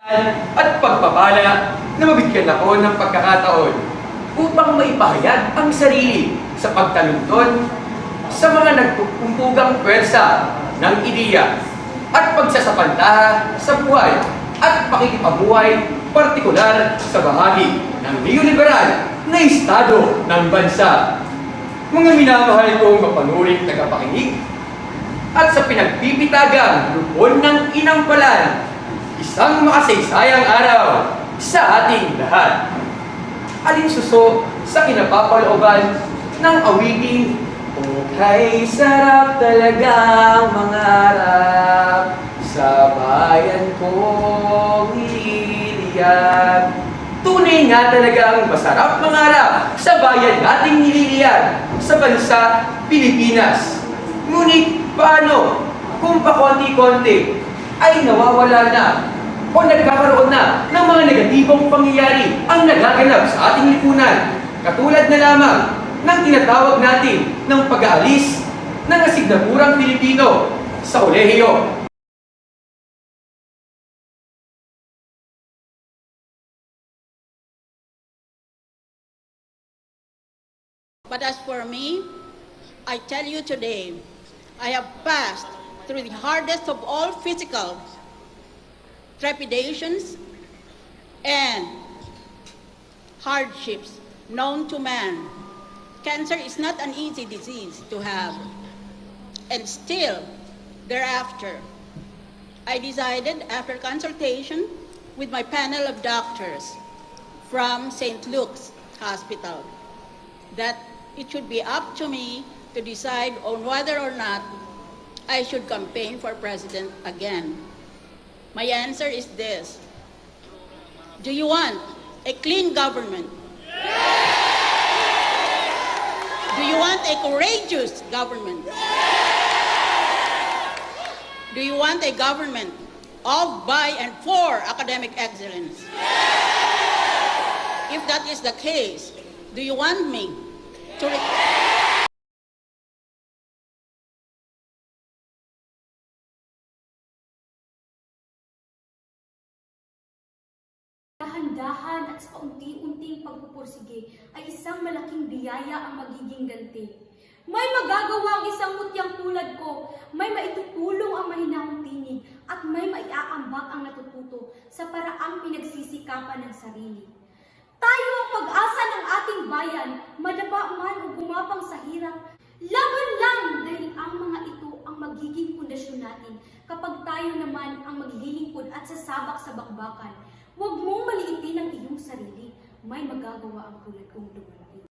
at pagpapala na mabigyan ako ng pagkakataon upang maipahayag ang sarili sa pagtalunton sa mga nagpupumpugang pwersa ng ideya at pagsasapantaha sa buhay at pakikipabuhay partikular sa bahagi ng neoliberal na estado ng bansa. Mga minamahal kong mapanuring tagapakinig at sa pinagpipitagang lupon ng inampalan, isang makasaysayang araw sa ating lahat. Alinsuso sa kinapapalooban ng awiting, "Kay sarap talagang mangarap sa bayan kong nililiyan." Tunay nga talagang masarap mangarap sa bayan nating nililiyan sa bansa Pilipinas. Ngunit paano kung pakonti-konti ay nawawala na o nagkakaroon na ng mga negatibong pangyayari ang nagaganap sa ating lipunan, katulad na lamang ng tinatawag natin ng pag-aalis ng asignaturang Pilipino sa kolehiyo. But as for me, I tell you today, I have passed through the hardest of all physical trepidations and hardships known to man. Cancer is not an easy disease to have. And still, thereafter, I decided, after consultation with my panel of doctors from St. Luke's Hospital, that it should be up to me to decide on whether or not I should campaign for president again. My answer is this: do you want a clean government? Do you want a courageous government? Do you want a government of, by, and for academic excellence? If that is the case, do you want me to dahan-dahan at sa kaunti-unting pagpupursige ay isang malaking biyaya ang magiging ganti. May magagawa ang isang mutyang tulad ko, may maitutulong ang mahinahong tinig, at may maiaambak ang natututo sa paraang pinagsisikapan ng sarili. Tayo ang pag-asa ng ating bayan, madaba man o gumapang sa hirap. Laban lang, dahil ang mga ito ang magiging pundasyon natin kapag tayo naman ang maglilingkod at sasabak sa bakbakan. Huwag mong maliitin ang iyong sarili. May magagawa ang tulad kong lumalayo.